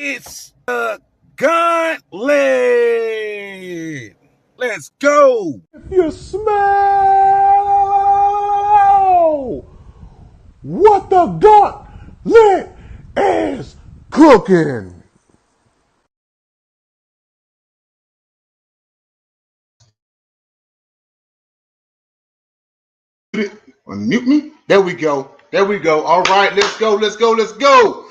It's the Gauntlet. Let's go. If you smell what the gauntlet is cooking. Unmute me. There we go. There we go. All right, let's go. Let's go. Let's go.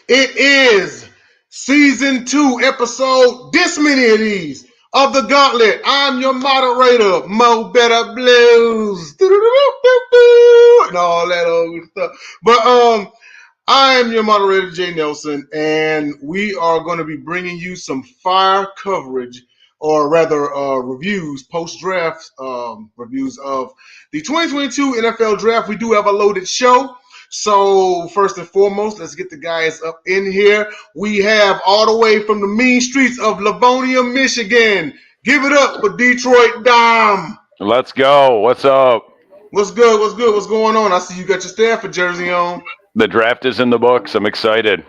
It is season 2, episode this many of these of the Gauntlet. I'm your moderator, Mo Better Blues, and all that old stuff. But I am your moderator, Jay Nelson, and we are going to be bringing you some fire coverage, or rather reviews, post-draft reviews of the 2022 NFL Draft. We do have a loaded show. So first and foremost, let's get the guys up in here. We have all the way from the mean streets of Livonia, Michigan. Give it up for Detroit Dom. Let's go. What's up? What's good? What's good? What's going on? I see you got your Stafford jersey on. The draft is in the books. I'm excited.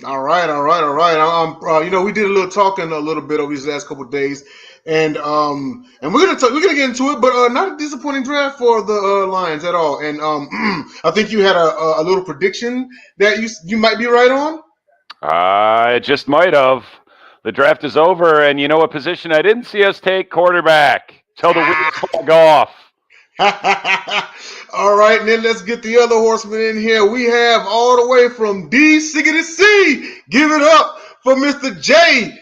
All right. We did a little talking a little bit over these last couple of days, and we're gonna get into it, but not a disappointing draft for the Lions at all. And I think you had a little prediction that you might be right on. I just might have. The draft is over, and you know what position I didn't see us take? Quarterback. Till the wheels fall off. All right, and then let's get the other horsemen in here. We have all the way from D.C. to C. Give it up for Mr. J.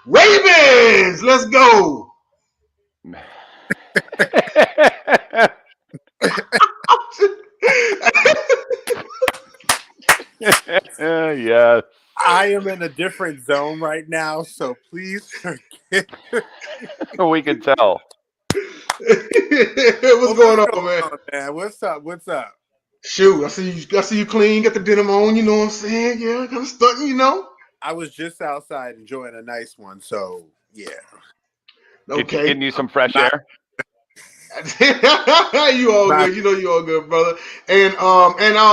Ravens. Let's go. Yeah. I am in a different zone right now, so please forgive me. We can tell. What's going on, man? What's up? Shoot, I see you clean, got the denim on, you know what I'm saying? Yeah, kind of stunting, you know. I was just outside enjoying a nice one, so yeah. Okay. Getting you some fresh air. You all good. You know you all good, brother. And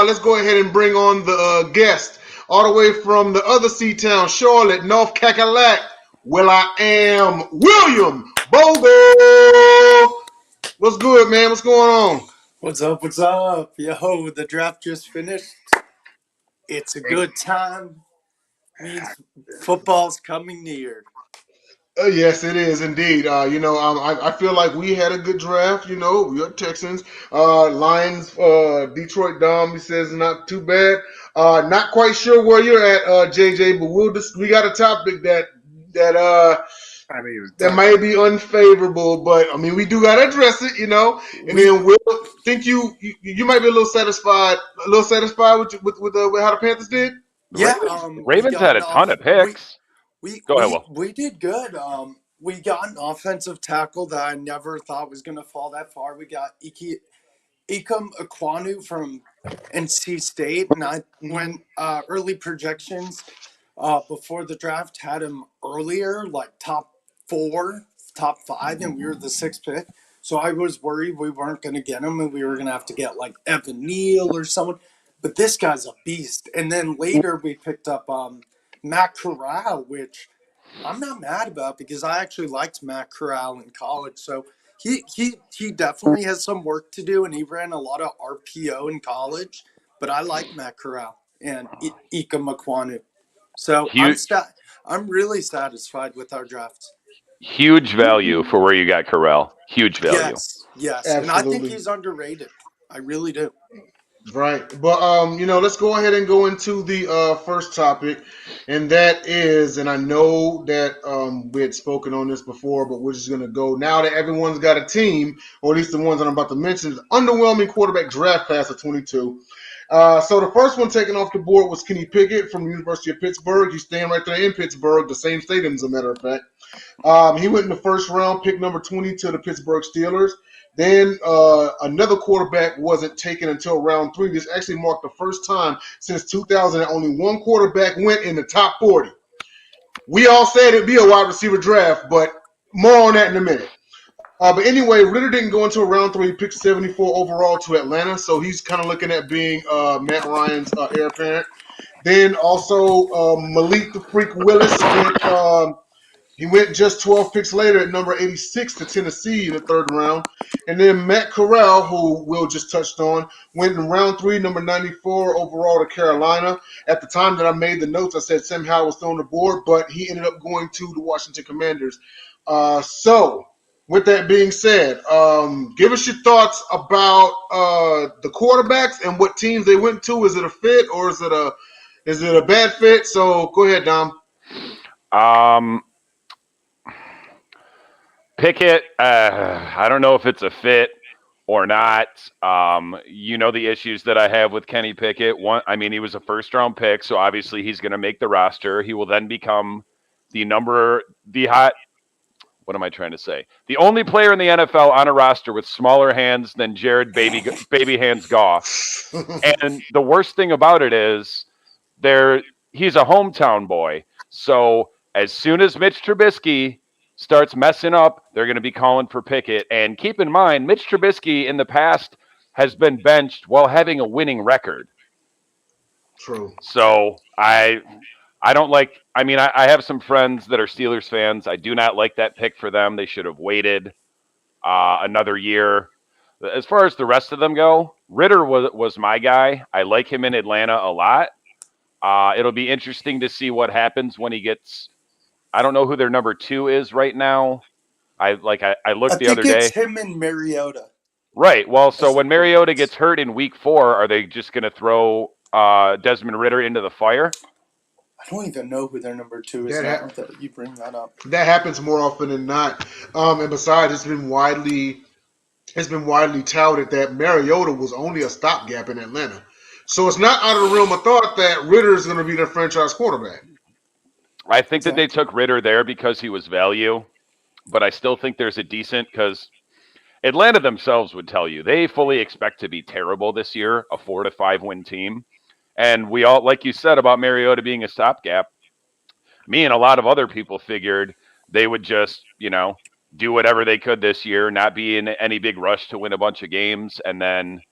let's go ahead and bring on the guest all the way from the other sea town, Charlotte, North Cackalack. Well, I am William Bogle. What's good, man? What's going on? What's up? Yo, the draft just finished. It's a good time. Means football's coming near. Yes, it is indeed. I feel like we had a good draft. You know, we are Texans. Lions, Detroit Dom, he says not too bad. Not quite sure where you're at, JJ, but we got a topic that might be unfavorable, but I mean we do gotta address it, you know. And then we'll think you might be a little satisfied with how the Panthers did. Yeah, Ravens had a ton of picks. Go ahead, Will. We did good. We got an offensive tackle that I never thought was going to fall that far. We got Ikem Ekwonu from NC State, and I went early projections before the draft had him earlier, like top 4, top 5, and we were the 6th pick. So I was worried we weren't going to get him, and we were going to have to get like Evan Neal or someone. But this guy's a beast. And then later we picked up Matt Corral, which I'm not mad about because I actually liked Matt Corral in college. So he definitely has some work to do, and he ran a lot of RPO in college. But I like Matt Corral and Ikem Ekwonu. So I'm really satisfied with our drafts. Huge value for where you got Corral. Huge value. Yes. Absolutely. And I think he's underrated. I really do. Right. But let's go ahead and go into the first topic, and that is, and I know that we had spoken on this before, but we're just gonna go now that everyone's got a team, or at least the ones that I'm about to mention, the underwhelming quarterback draft class of 22. So the first one taken off the board was Kenny Pickett from the University of Pittsburgh. He's staying right there in Pittsburgh, the same stadium, as a matter of fact. He went in the first round, pick number 20 to the Pittsburgh Steelers. Then another quarterback wasn't taken until round 3. This actually marked the first time since 2000 that only one quarterback went in the top 40. We all said it'd be a wide receiver draft, but more on that in a minute. But anyway, Ritter didn't go into round 3. He picked 74 overall to Atlanta, so he's kind of looking at being Matt Ryan's heir apparent. Then also Malik the Freak Willis went. He went just 12 picks later at number 86 to Tennessee in the third round. And then Matt Corral, who Will just touched on, went in round 3, number 94 overall to Carolina. At the time that I made the notes, I said Sam Howell was still on the board, but he ended up going to the Washington Commanders. So, with that being said, give us your thoughts about the quarterbacks and what teams they went to. Is it a fit or is it a bad fit? So, go ahead, Dom. Pickett, I don't know if it's a fit or not. You know the issues that I have with Kenny Pickett. One, I mean, he was a first-round pick, so obviously he's going to make the roster. He will then become what am I trying to say? The only player in the NFL on a roster with smaller hands than Jared Baby Hands Goff. And the worst thing about it is he's a hometown boy. So as soon as Mitch Trubisky starts messing up, they're going to be calling for Pickett. And keep in mind, Mitch Trubisky in the past has been benched while having a winning record. True. So I don't like. I mean, I have some friends that are Steelers fans. I do not like that pick for them. They should have waited another year. As far as the rest of them go, Ritter was my guy. I like him in Atlanta a lot. It'll be interesting to see what happens when he gets. I don't know who their number 2 is right now. I looked the other day. I think it's him and Mariota. Right. Well, so when Mariota gets hurt in week 4, are they just going to throw Desmond Ritter into the fire? I don't even know who their number 2 is now that you bring that up. That happens more often than not. And besides, it's been widely touted that Mariota was only a stopgap in Atlanta. So it's not out of the realm of thought that Ritter is going to be their franchise quarterback. I think that they took Ritter there because he was value, but I still think there's a decent, because Atlanta themselves would tell you they fully expect to be terrible this year, a 4 to 5 win team. And we all, like you said about Mariota being a stopgap, me and a lot of other people figured they would just, do whatever they could this year, not be in any big rush to win a bunch of games, and then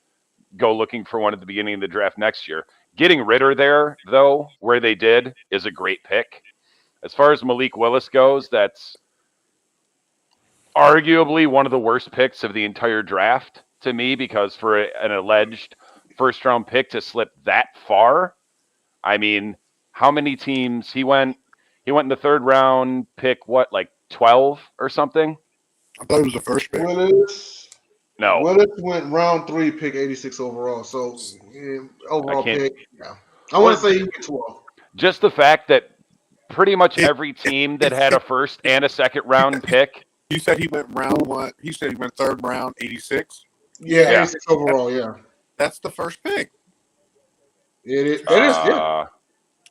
go looking for one at the beginning of the draft next year. Getting Ritter there, though, where they did, is a great pick. As far as Malik Willis goes, that's arguably one of the worst picks of the entire draft to me, because for an alleged first-round pick to slip that far, I mean, how many teams he went in the third round, pick what, like 12 or something? I thought it was the first pick. Willis No. went round 3, pick 86 overall. So overall pick, yeah. I want to say he went 12. Just the fact that pretty much every team that had a first and a second round pick. You said he went round 1. He said he went third round, 86. Yeah, 86 overall. Yeah, that's the first pick. It is. Yeah.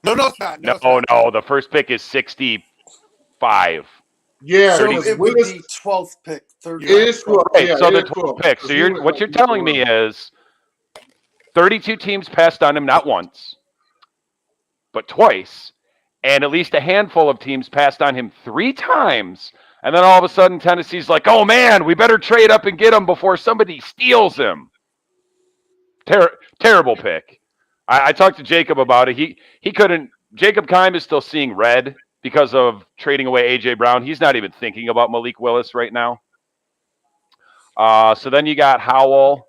No, it's not. No. The first pick is 65. Yeah, so it would be 12th pick, third. It is 12. Right, yeah, so the 12th pick. So what you're telling me is 32 teams passed on him not once, but twice, and at least a handful of teams passed on him 3 times. And then all of a sudden, Tennessee's like, "Oh man, we better trade up and get him before somebody steals him." Terrible pick. I talked to Jacob about it. He couldn't. Jacob Keim is still seeing red because of trading away A.J. Brown. He's not even thinking about Malik Willis right now. So then you got Howell.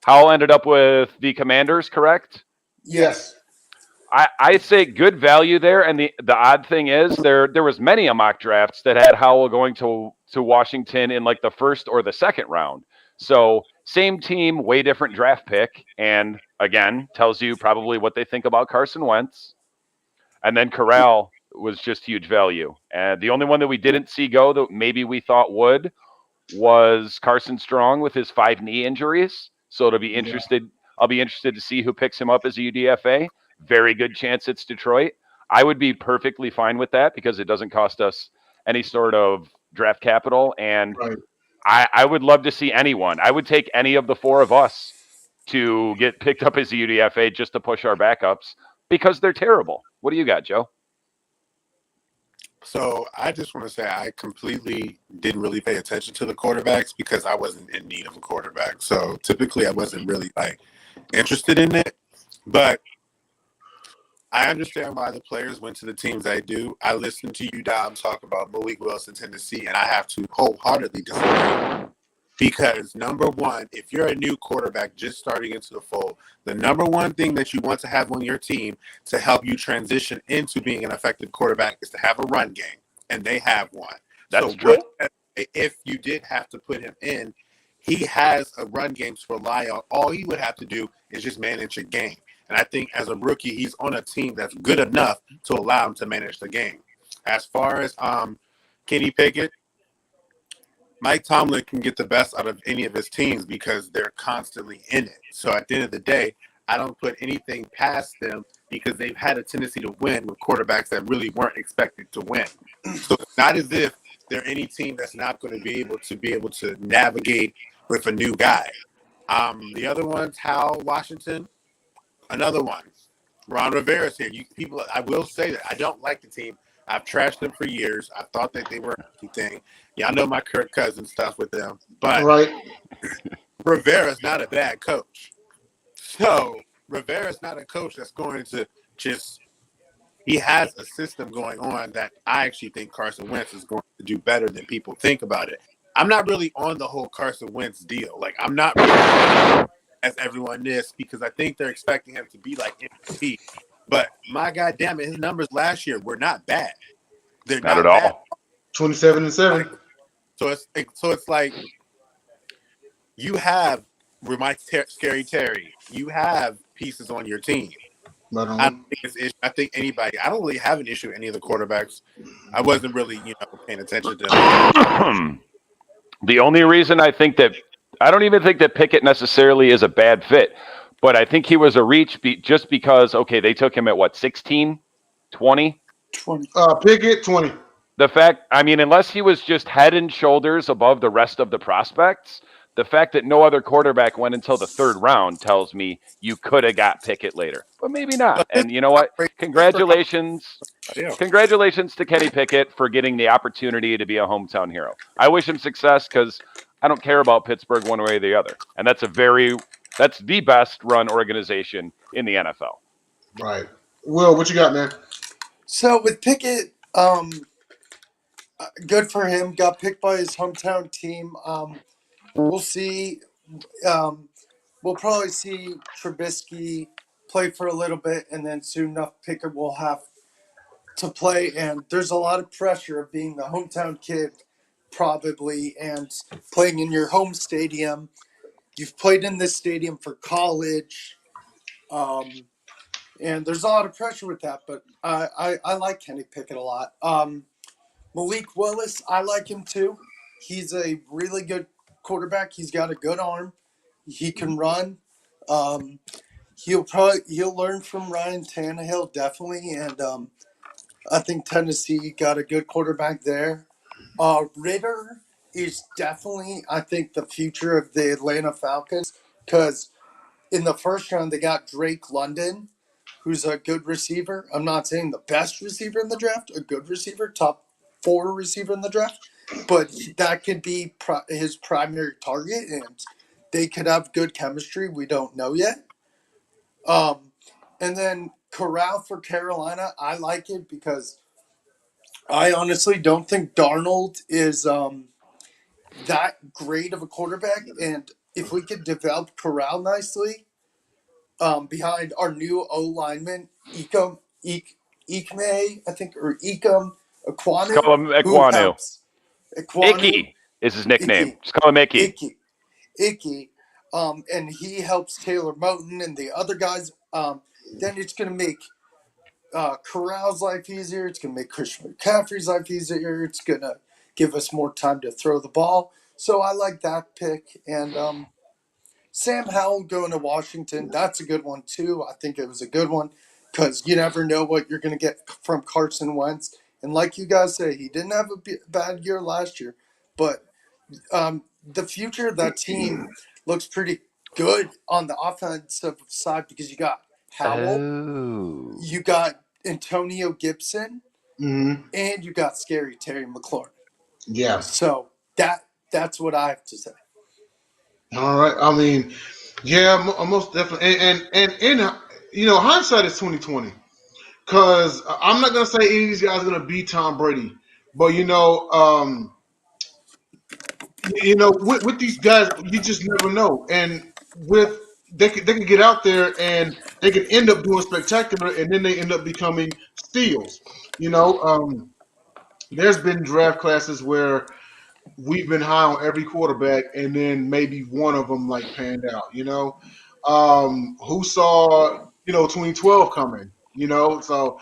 Howell ended up with the Commanders, correct? Yes. I say good value there. And the odd thing is there was many mock drafts that had Howell going to Washington in like the first or the second round. So same team, way different draft pick. And again, tells you probably what they think about Carson Wentz. And then Corral was just huge value. And the only one that we didn't see go that maybe we thought would was Carson Strong with his 5 knee injuries. So it'll be interested. Yeah. I'll be interested to see who picks him up as a UDFA. Very good chance it's Detroit. I would be perfectly fine with that because it doesn't cost us any sort of draft capital. And right. I would love to see anyone. I would take any of the 4 of us to get picked up as a UDFA just to push our backups because they're terrible. What do you got, Joe? So I just want to say I completely didn't really pay attention to the quarterbacks because I wasn't in need of a quarterback. So typically I wasn't really interested in it. But I understand why the players went to the teams they do. I listened to you, Dom, talk about Malik Wilson, Tennessee, and I have to wholeheartedly disagree. Because number one, if you're a new quarterback just starting into the fold, the number one thing that you want to have on your team to help you transition into being an effective quarterback is to have a run game, and they have one. That's So true. if you did have to put him in, he has a run game to rely on. All he would have to do is just manage a game. And I think as a rookie, he's on a team that's good enough to allow him to manage the game. As far as Kenny Pickett, Mike Tomlin can get the best out of any of his teams because they're constantly in it. So at the end of the day, I don't put anything past them because they've had a tendency to win with quarterbacks that really weren't expected to win. So it's not as if they're any team that's not going to be able to navigate with a new guy. The other one's Hal Washington. Another one, Ron Rivera's here. People, I will say that I don't like the team. I've trashed them for years. I thought that they were a thing. Yeah, I know my Kirk Cousins stuff with them, but Right. Rivera's not a bad coach. So Rivera's not a coach that's going to just. He has a system going on that I actually think Carson Wentz is going to do better than people think about it. I'm not really on the whole Carson Wentz deal. Like, I'm not really as everyone is because I think they're expecting him to be like MVP. But my God damn it, his numbers last year were not bad. They're Not not at bad. all. 27-7. So it's like you have Scary Terry. You have pieces on your team. Right I on. don't think it's issue. I think anybody. I don't really have an issue with any of the quarterbacks. I wasn't really, paying attention to them. The only reason I don't even think that Pickett necessarily is a bad fit, but I think he was a reach just because, okay, they took him at what, 16, 20? 20. Pickett 20. The fact, I mean, unless he was just head and shoulders above the rest of the prospects, the fact that no other quarterback went until the third round tells me you could have got Pickett later, but maybe not. And you know what? Congratulations to Kenny Pickett for getting the opportunity to be a hometown hero. I wish him success because I don't care about Pittsburgh one way or the other. And that's the best run organization in the NFL. Right. Will, what you got, man? So with Pickett, good for him. Got picked by his hometown team. We'll see. We'll probably see Trubisky play for a little bit, and then soon enough, Pickett will have to play. And there's a lot of pressure of being the hometown kid, probably, and playing in your home stadium. You've played in this stadium for college, and there's a lot of pressure with that. But I like Kenny Pickett a lot. Malik Willis, I like him too. He's a really good quarterback. He's got a good arm. He can run. He'll learn from Ryan Tannehill definitely, and I think Tennessee got a good quarterback there. Ritter is definitely, I think, the future of the Atlanta Falcons because in the first round they got Drake London, who's a good receiver. I'm not saying the best receiver in the draft, a good receiver, top 4 receiver in the draft, but that could be his primary target, and they could have good chemistry. We don't know yet. And then Corral for Carolina, I like it because I honestly don't think Darnold is that great of a quarterback, and if we could develop Corral nicely behind our new O lineman, Ikme, I think, or Ikem Just call him Ekwonu, who Ekwonu. helps. Ekwonu, Icky is his nickname. Icky. Just call him Icky. Icky. And he helps Taylor Moton and the other guys. Then it's going to make Corral's life easier. It's going to make Christian McCaffrey's life easier. It's going to give us more time to throw the ball. So I like that pick. And Sam Howell going to Washington, that's a good one too. I think it was a good one because you never know what you're going to get from Carson Wentz. And like you guys say, he didn't have a bad year last year. But the future of that team looks pretty good on the offensive side because you got Howell, you got Antonio Gibson, and you got Scary Terry McLaurin. Yeah. So that's what I have to say. All right. I mean, yeah, most definitely. And hindsight is 2020. because I'm not gonna say any of these guys are gonna beat Tom Brady, but with these guys, you just never know. And with they can get out there and they can end up doing spectacular, and then they end up becoming steals. There's been draft classes where we've been high on every quarterback, and then maybe one of them like panned out. Who saw 2012 coming? So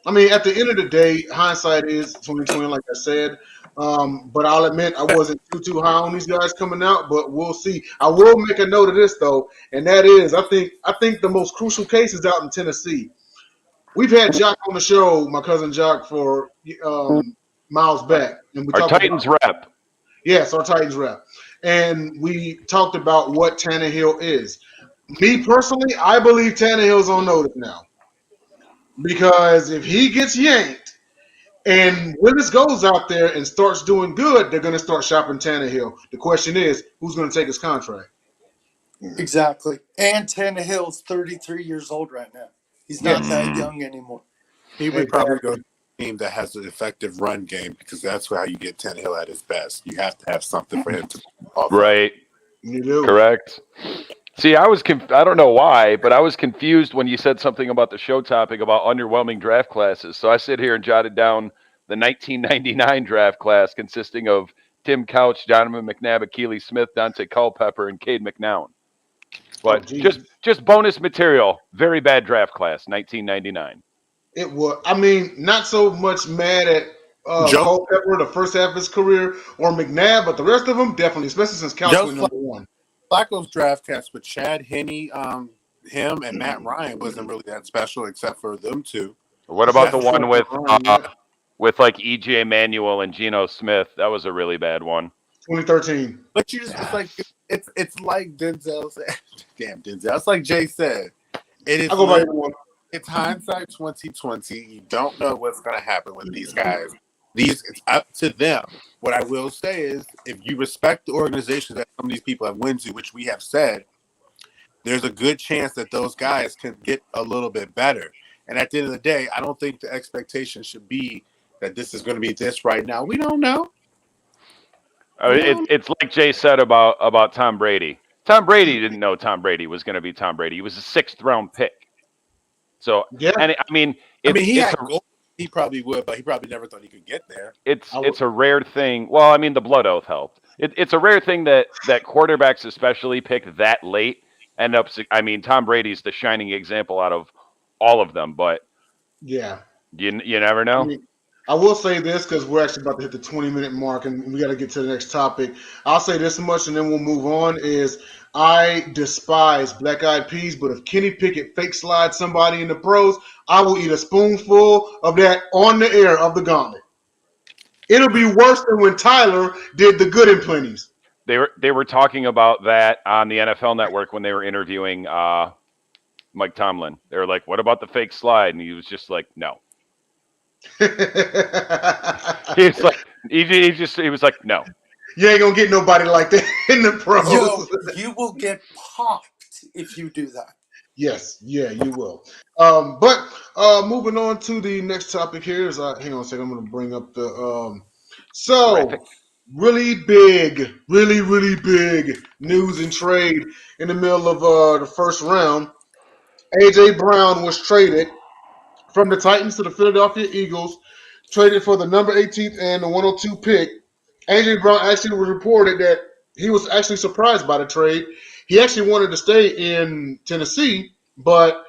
I mean, at the end of the day, hindsight is 2020, like I said. But I'll admit I wasn't too high on these guys coming out, but we'll see. I will make a note of this though, and that is I think the most crucial case is out in Tennessee. We've had Jock on the show, my cousin Jock, for miles back, and we Our talked about Titans rep. yes, our Titans rep, and we talked about what Tannehill is. Me personally, I believe Tannehill's on notice now because if he gets yanked and Willis goes out there and starts doing good, they're going to start shopping Tannehill. The question is, who's going to take his contract? Exactly. And Tannehill's 33 years old right now. He's not that young anymore. He would probably go to a team that has an effective run game because that's how you get Tannehill at his best. You have to have something for him to offer. Right. You do. Correct. See, I don't know why, but I was confused when you said something about the show topic about underwhelming draft classes. So I sit here and jotted down the 1999 draft class consisting of Tim Couch, Donovan McNabb, Keely Smith, Dante Culpepper, and Cade McNown. But just bonus material. Very bad draft class, 1999. It was. I mean, not so much mad at Culpepper the first half of his career or McNabb, but the rest of them definitely, especially since Couch went number one. Flacco's draft cast with Chad Henne, him, and Matt Ryan wasn't really that special except for them two. What about the one with like E.J. Manuel and Geno Smith? That was a really bad one. 2013. But it's like it's like Denzel said. Damn, Denzel. It's like Jay said. It is. I'll go by one. It's hindsight 2020. You don't know what's going to happen with these guys. It's up to them. What I will say is, if you respect the organization that some of these people have went to, which we have said, there's a good chance that those guys can get a little bit better. And at the end of the day, I don't think the expectation should be that this is going to be this right now. We don't know. It's like Jay said about Tom Brady. Tom Brady didn't know Tom Brady was going to be Tom Brady. He was a 6th-round pick. So, yeah. And he probably would, but he probably never thought he could get there. It's a rare thing. Well, I mean, the blood oath helped. It's a rare thing that quarterbacks especially pick that late. Tom Brady's the shining example out of all of them, but yeah, you never know. I will say this because we're actually about to hit the 20-minute mark and we got to get to the next topic. I'll say this much and then we'll move on is I despise Black Eyed Peas, but if Kenny Pickett fake slides somebody in the pros, I will eat a spoonful of that on the air of the Gauntlet. It'll be worse than when Tyler did the Good and Plenties. They were talking about that on the NFL Network when they were interviewing Mike Tomlin. They were like, "What about the fake slide?" And he was just like, "No." He was like, "No." You ain't gonna get nobody like that in the pros. You will get popped if you do that. Yes, yeah, you will. But moving on to the next topic here is hang on a second. I'm gonna bring up the really big news and trade in the middle of the first round. AJ Brown was traded from the Titans to the Philadelphia Eagles, traded for the number 18th and the 102 pick. AJ Brown actually was reported that he was actually surprised by the trade. He actually wanted to stay in Tennessee, but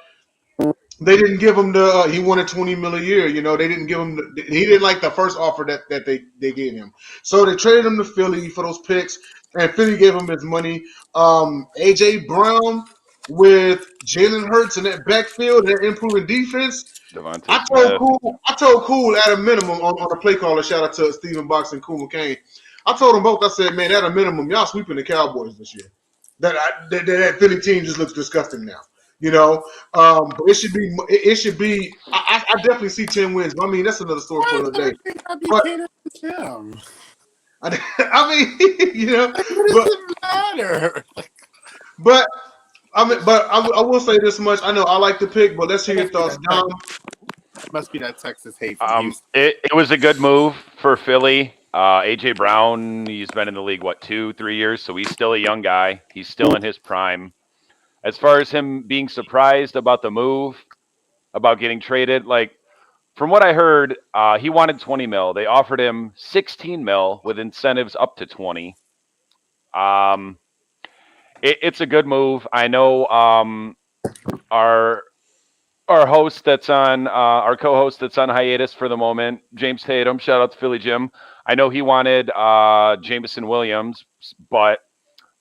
they didn't give him he wanted $20 million a year. They didn't give him he didn't like the first offer that they gave him. So they traded him to Philly for those picks, and Philly gave him his money. AJ Brown with Jalen Hurts in that backfield, that improving defense. I told Cool at a minimum on the play caller. Shout out to Stephen Box and Cool McCain. I told them both. I said, man, at a minimum, y'all sweeping the Cowboys this year. That Philly team just looks disgusting now. But it should be. I definitely see 10 wins. But I mean, that's another story for another day. But I will say this much. I know I like the pick, but let's hear your thoughts, Dom. Must be that Texas hate from Houston. It was a good move for Philly. AJ Brown, he's been in the league, 2, 3 years, so he's still a young guy. He's still in his prime. As far as him being surprised about the move, about getting traded, like from what I heard, he wanted 20 mil. They offered him 16 mil with incentives up to 20. It's a good move. I know our host that's on our co-host that's on hiatus for the moment, James Tatum. Shout out to Philly Jim. I know he wanted Jameson Williams, but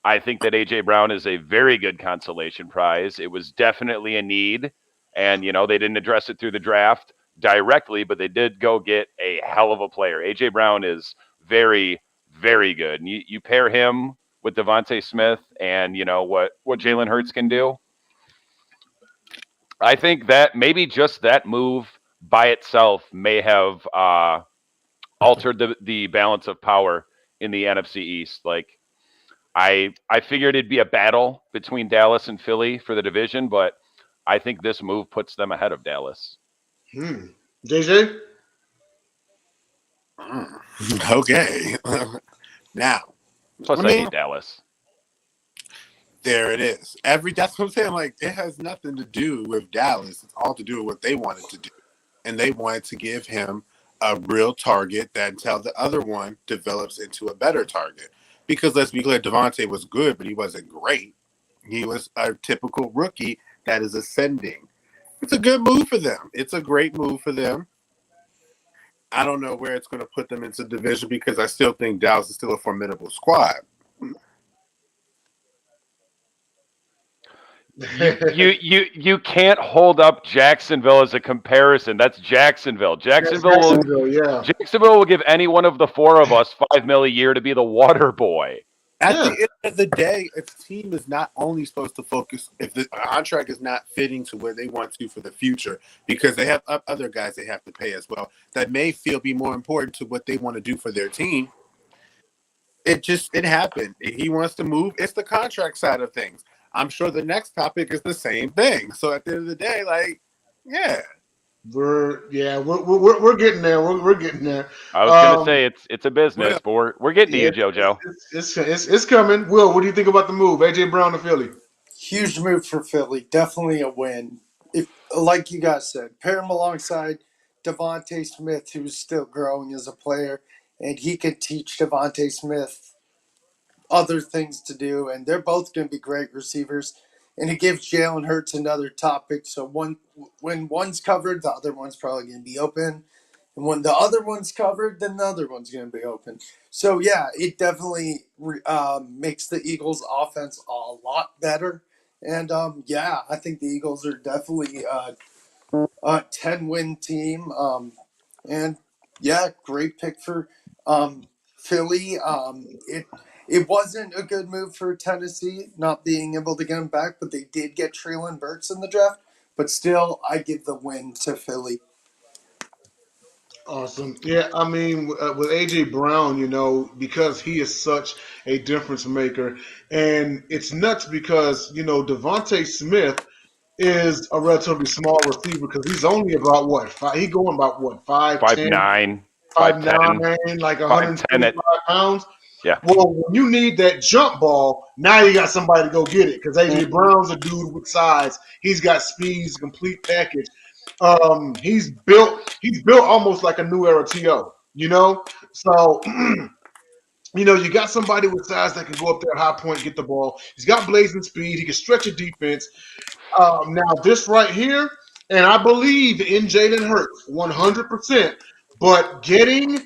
I think that AJ Brown is a very good consolation prize. It was definitely a need, and they didn't address it through the draft directly, but they did go get a hell of a player. AJ Brown is very, very good. And you pair him with Devontae Smith, and what Jalen Hurts can do. I think that maybe just that move by itself may have altered the balance of power in the NFC East. Like I figured it'd be a battle between Dallas and Philly for the division, but I think this move puts them ahead of Dallas. JJ? Okay. Now, Plus, I hate Dallas. There it is. That's what I'm saying. Like, it has nothing to do with Dallas. It's all to do with what they wanted to do. And they wanted to give him a real target that until the other one develops into a better target. Because let's be clear, Devontae was good, but he wasn't great. He was a typical rookie that is ascending. It's a good move for them. It's a great move for them. I don't know where it's going to put them into division because I still think Dallas is still a formidable squad. You can't hold up Jacksonville as a comparison. That's Jacksonville. Jacksonville will give any one of the four of us $5 million a year to be the water boy. At the end of the day, if the team is not only supposed to focus, if the contract is not fitting to where they want to for the future, because they have other guys they have to pay as well, that may be more important to what they want to do for their team. It happened. He wants to move. It's the contract side of things. I'm sure the next topic is the same thing. So at the end of the day, we're getting there. We're getting there. I was gonna say it's a business, but we're getting to you, JoJo. It's coming. Will, what do you think about the move? AJ Brown to Philly. Huge move for Philly. Definitely a win. If, like you guys said, pair him alongside Devontae Smith, who's still growing as a player, and he could teach Devontae Smith other things to do, and they're both going to be great receivers. And it gives Jalen Hurts another topic. So when one's covered, the other one's probably going to be open. And when the other one's covered, then the other one's going to be open. So, yeah, it definitely makes the Eagles' offense a lot better. And, I think the Eagles are definitely a 10-win team. Great pick for Philly. It wasn't a good move for Tennessee not being able to get him back, but they did get Treylon Burks in the draft. But still, I give the win to Philly. Awesome. Yeah, I mean, with AJ Brown, because he is such a difference maker, and it's nuts because Devontae Smith is a relatively small receiver because he's only about he going about 5'10", 5'9", like 125 pounds. Yeah. Well, when you need that jump ball, now you got somebody to go get it because AJ Brown's a dude with size. He's got speed, he's a complete package. He's built almost like a new era TO, So you got somebody with size that can go up there, high point, get the ball. He's got blazing speed. He can stretch a defense. Now this right here, and I believe in Jalen Hurts 100%, but getting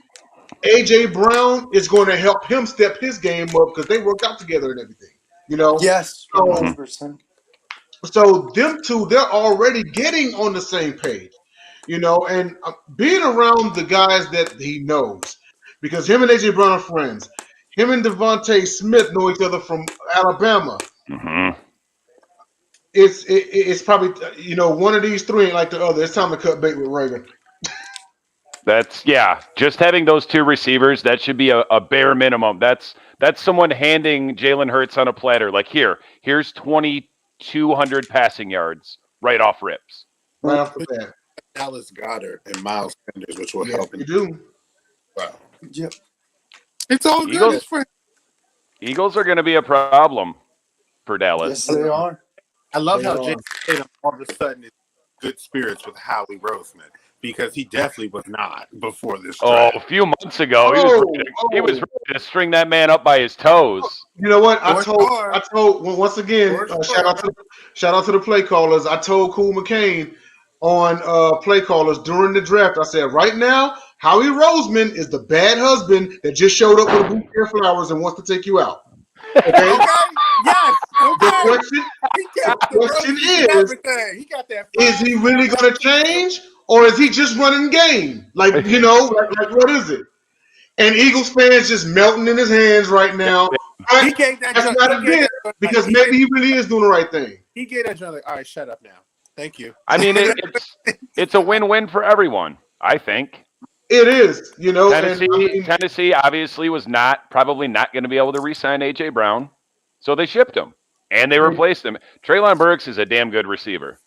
AJ Brown is going to help him step his game up because they work out together and everything, Yes, 100%. So them two, they're already getting on the same page, and being around the guys that he knows, because him and AJ Brown are friends. Him and Devontae Smith know each other from Alabama. Mm-hmm. It's probably one of these three ain't like the other. It's time to cut bait with Reagan. Just having those two receivers, that should be a bare minimum. That's someone handing Jalen Hurts on a platter. Like here's 2,200 passing yards right off rips. Right off the bat. Dallas Goddard and Miles Sanders, which will Yes, help. you do. Well, Yep. it's all good. Eagles, It's for Eagles are going to be a problem for Dallas. Yes, they are. I love They how are. Jason Tatum all of a sudden is good spirits with Howie Roseman because he definitely was not before this Oh, draft. a few months ago, he was Oh. ready to string that man up by his toes. You know what? I For told sure. well, once again, For shout out sure. to the play callers. I told Cool McCain on play callers during the draft. I said, right now, Howie Roseman is the bad husband that just showed up with a bouquet of flowers and wants to take you out. Okay. Okay. Yes. The Okay. question, He the got the question roses and is everything. He got that. is he really going to change, or is he just running game? Like like what is it? And Eagles fans just melting in his hands right now. But He gave that. that's He not a gave bit that. because maybe he really is doing the right thing. He gave that. Like, all right, shut up now. Thank you. I mean, it's a win-win for everyone, I think. It is, and Tennessee obviously was probably not going to be able to re-sign A.J. Brown, so they shipped him, and they replaced him. Treylon Burks is a damn good receiver.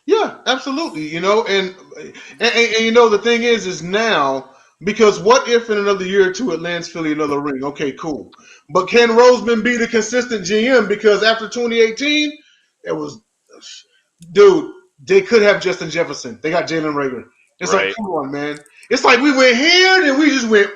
yeah, absolutely, and the thing is now because what if in another year or two it lands Philly another ring? Okay, cool, but can Roseman be the consistent GM? Because after 2018, it was, dude, they could have Justin Jefferson. They got Jalen Rager. It's Right. like, come on, man. It's like we went here and we just went.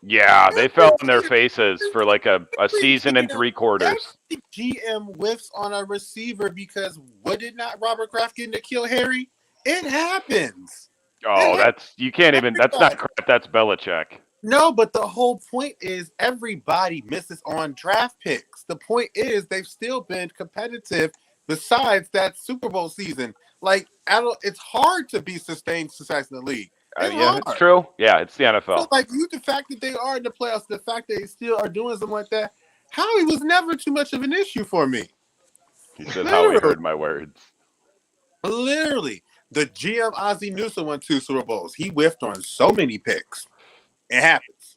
Yeah, they fell on their faces for like a season and 3 quarters. GM whiffs on a receiver because what did not Robert Kraft get to kill Harry? It happens. Oh, you can't even. That's not crap. That's Belichick. No, but the whole point is everybody misses on draft picks. The point is they've still been competitive besides that Super Bowl season. Like, it's hard to be sustained success in the league. It's true. Yeah, it's the NFL. So, like, the fact that they are in the playoffs, the fact that they still are doing something like that, Howie was never too much of an issue for me. He said Howie heard my words. Literally. The GM Ozzie Newsome won 2 Super Bowls. He whiffed on so many picks. It happens.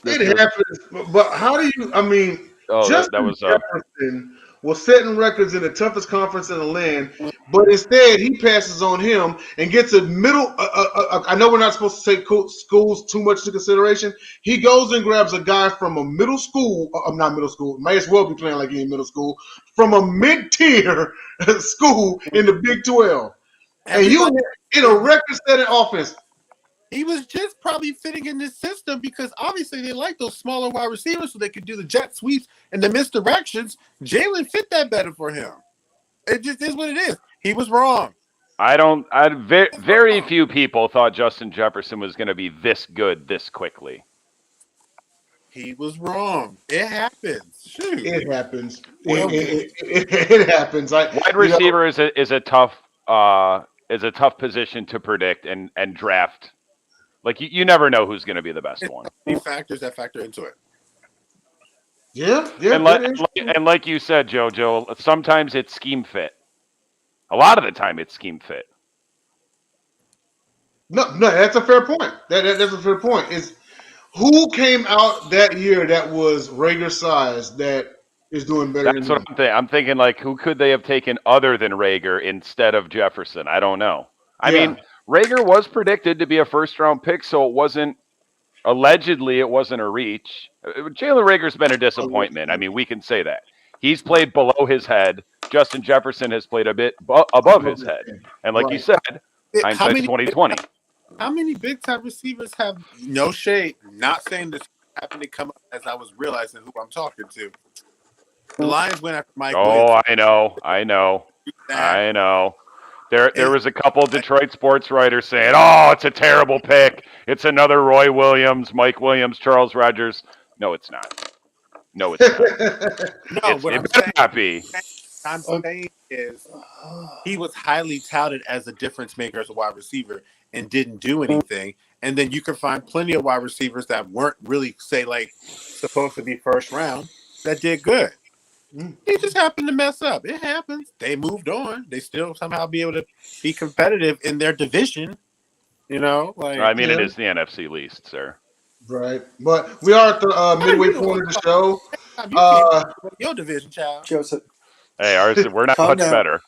It happens, but how do you? I mean, Justin Jefferson was setting records in the toughest conference in the land, but instead he passes on him and gets a middle. I know we're not supposed to take schools too much into consideration. He goes and grabs a guy from a middle school. Not middle school. May as well be playing like he in middle school from a mid-tier school in the Big 12, and you in a record-setting offense. He was just probably fitting in this system because obviously they like those smaller wide receivers so they could do the jet sweeps and the misdirections. Jalen fit that better for him. It just is what it is. He was wrong. Very few people thought Justin Jefferson was going to be this good this quickly. He was wrong. It happens. Shoot. It happens. It happens. Wide receiver is a tough position to predict and draft. Like you never know who's going to be the best one. Factors that factor into it. Yeah. And like you said, JoJo, sometimes it's scheme fit. A lot of the time, it's scheme fit. No, that's a fair point. That's a fair point. Is who came out that year that was Rager size that is doing better That's than what I'm thinking. I'm thinking, like, who could they have taken other than Rager instead of Jefferson? I don't know. I mean, Rager was predicted to be a first-round pick, so it wasn't – allegedly it wasn't a reach. Jalen Rager's been a disappointment. I mean, we can say that. He's played below his head. Justin Jefferson has played a bit above his head. And like you said, hindsight's 2020. How many big-time receivers have no shade? Not saying this happened to come up as I was realizing who I'm talking to. The Lions went after Mike Williams. Oh, I know. There was a couple of Detroit sports writers saying, "Oh, it's a terrible pick. It's another Roy Williams, Mike Williams, Charles Rogers." No, it's not. No, it better not be. I'm saying is he was highly touted as a difference maker as a wide receiver and didn't do anything. And then you can find plenty of wide receivers that weren't really, say, like, supposed to be first round that did good. He just happened to mess up. It happens. They moved on. They still somehow be able to be competitive in their division. You know, like I mean, it is the NFC least, sir. Right, but we are at the midway point of the show. Your division, child. Joseph. Hey, ours, we're not much better.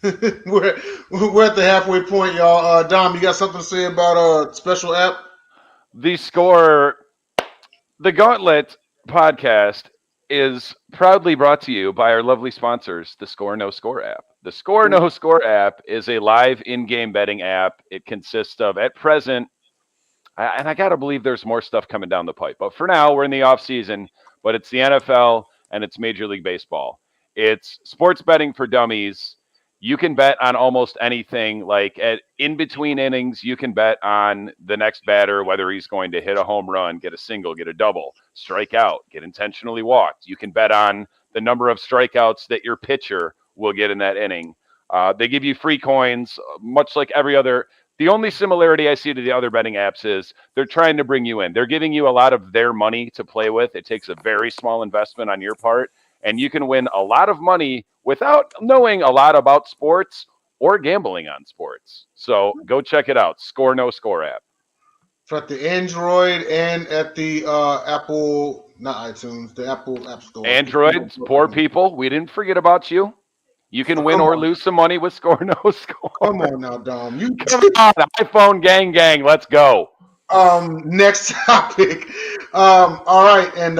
we're at the halfway point, y'all. Dom, you got something to say about special app? The score, the Gauntlet podcast is proudly brought to you by our lovely sponsors, the Score No Score app. The Score No Score app is a live in-game betting app. It consists of, at present, and I got to believe there's more stuff coming down the pipe. But for now, we're in the off season, but it's the NFL and it's Major League Baseball. It's sports betting for dummies. You can bet on almost anything. Like at in between innings, you can bet on the next batter, whether he's going to hit a home run, get a single, get a double, strike out, get intentionally walked. You can bet on the number of strikeouts that your pitcher will get in that inning. They give you free coins, much like every other. The only similarity I see to the other betting apps is they're trying to bring you in. They're giving you a lot of their money to play with. It takes a very small investment on your part, and you can win a lot of money without knowing a lot about sports or gambling on sports. So go check it out. Score No Score app. For at the Android and at the Apple, not iTunes, the Apple App Store. Androids, poor people, we didn't forget about you. You can win Come or on. lose some money with Score No Score. Come on now, Dom. You Come on, iPhone gang, let's go. next topic. All right, and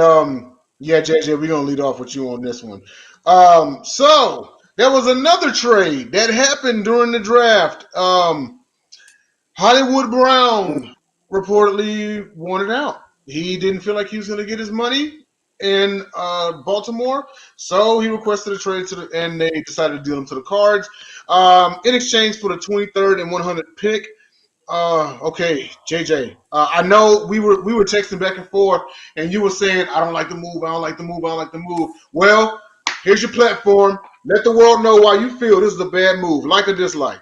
yeah, JJ, we're gonna lead off with you on this one. So there was another trade that happened during the draft. Hollywood Brown reportedly wanted out. He didn't feel like he was gonna get his money in Baltimore, so he requested a trade and they decided to deal him to the Cards in exchange for the 23rd and 100th pick. Okay, JJ. I know we were texting back and forth, and you were saying, "I don't like the move. I don't like the move. I don't like the move." Well, here's your platform. Let the world know why you feel this is a bad move, like or dislike.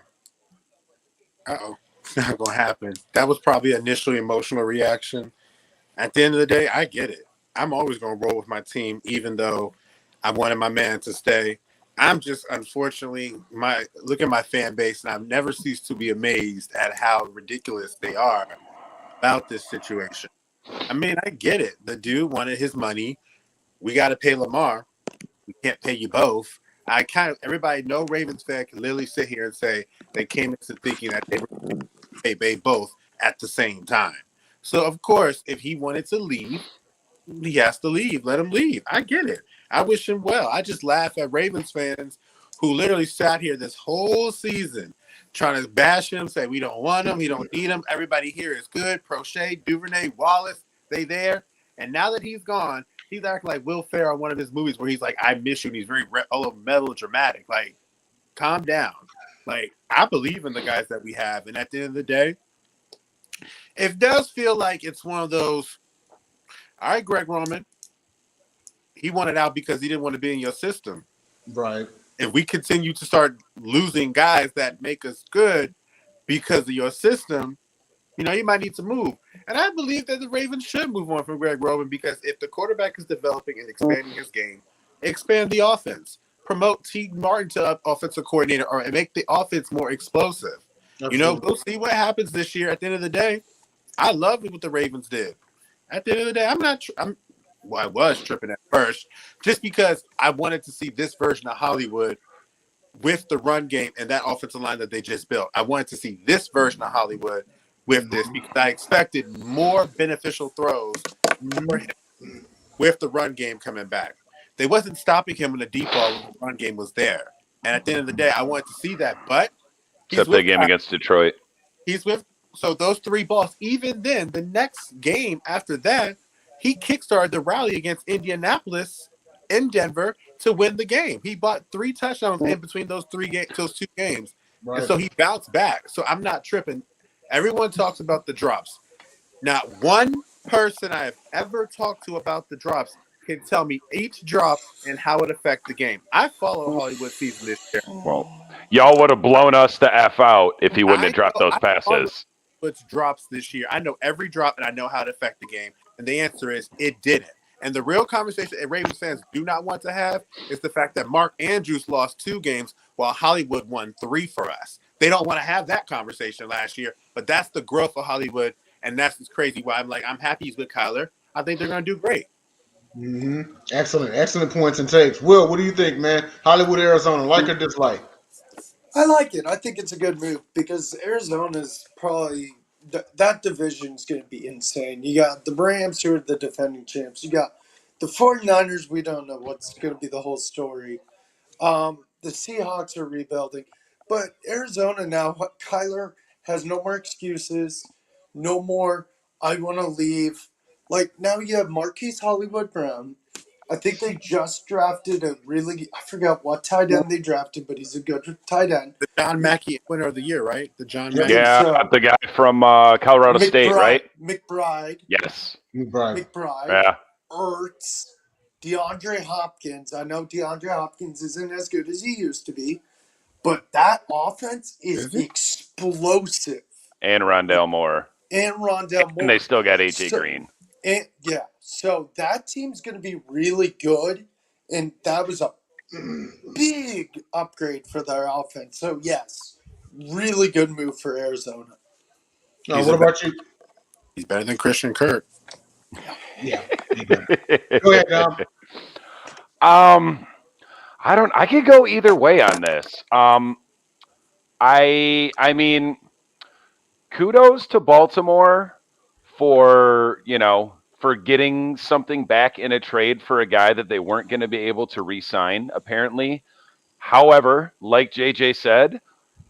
It's not gonna happen. That was probably an initial emotional reaction. At the end of the day, I get it. I'm always gonna roll with my team, even though I wanted my man to stay. I'm just unfortunately look at my fan base, and I've never ceased to be amazed at how ridiculous they are about this situation. I mean, I get it. The dude wanted his money. We got to pay Lamar. We can't pay you both. Everybody know Ravens fan can literally sit here and say they came into thinking that they were going to pay both at the same time. So of course, if he wanted to leave, he has to leave. Let him leave. I get it. I wish him well. I just laugh at Ravens fans who literally sat here this whole season trying to bash him, say we don't want him, we don't need him. Everybody here is good. Prochet, Duvernay, Wallace, they there. And now that he's gone, he's acting like Will Ferrell in one of his movies where he's like, "I miss you." And he's very melodramatic. Like, calm down. Like, I believe in the guys that we have. And at the end of the day, it does feel like it's one of those, all right, Greg Roman, he wanted out because he didn't want to be in your system. Right. If we continue to start losing guys that make us good because of your system, you might need to move. And I believe that the Ravens should move on from Greg Roman because if the quarterback is developing and expanding his game, expand the offense. Promote T. Martin to offensive coordinator or make the offense more explosive. Absolutely. We'll see what happens this year. At the end of the day, I love what the Ravens did. At the end of the day, I was tripping at first just because I wanted to see this version of Hollywood with the run game and that offensive line that they just built. I wanted to see this version of Hollywood with this because I expected more beneficial throws for him with the run game coming back. They wasn't stopping him in the deep ball when the run game was there. And at the end of the day, I wanted to see that. But Except that game against Detroit. So those three balls. Even then, the next game after that, he kickstarted the rally against Indianapolis in Denver to win the game. He bought 3 touchdowns in between those 2 games. Right. And so he bounced back. So I'm not tripping. Everyone talks about the drops. Not one person I have ever talked to about the drops can tell me each drop and how it affects the game. I follow Hollywood season this year. Well, y'all would have blown us the F out if he wouldn't have dropped those passes. What's drops this year? I know every drop and I know how it affect the game. And the answer is it didn't. And the real conversation that Ravens fans do not want to have is the fact that Mark Andrews lost 2 games while Hollywood won 3 for us. They don't want to have that conversation last year, but that's the growth of Hollywood, and that's what's crazy. Why I'm happy he's with Kyler. I think they're going to do great. Excellent points and takes. Will, what do you think, man? Hollywood, Arizona, like or dislike? I like it. I think it's a good move because Arizona's probably that division's going to be insane. You got the Rams, who are the defending champs. You got the 49ers. We don't know what's going to be the whole story. The Seahawks are rebuilding, but Arizona now, Kyler has no more excuses, no more. I want to leave. Like now, you have Marquise Hollywood Brown. I think they just drafted a really. I forgot what tight end they drafted, but he's a good tight end. The John Mackey winner of the year, right? The John I Mackey. think Yeah, so. the guy from Colorado State, right? McBride, Yes. Right. McBride, Yeah. Ertz, DeAndre Hopkins. I know DeAndre Hopkins isn't as good as he used to be, but that offense is Is it? explosive. And Rondell Moore. And Rondell And they Moore. still got AJ So, Green. so that team's going to be really good, and that was a big upgrade for their offense. So yes, really good move for Arizona. He's What about you? He's better than Christian Kirk. Yeah. Go ahead, Dom. I could go either way on this. I mean, kudos to Baltimore for, for getting something back in a trade for a guy that they weren't going to be able to re-sign, apparently. However, like JJ said,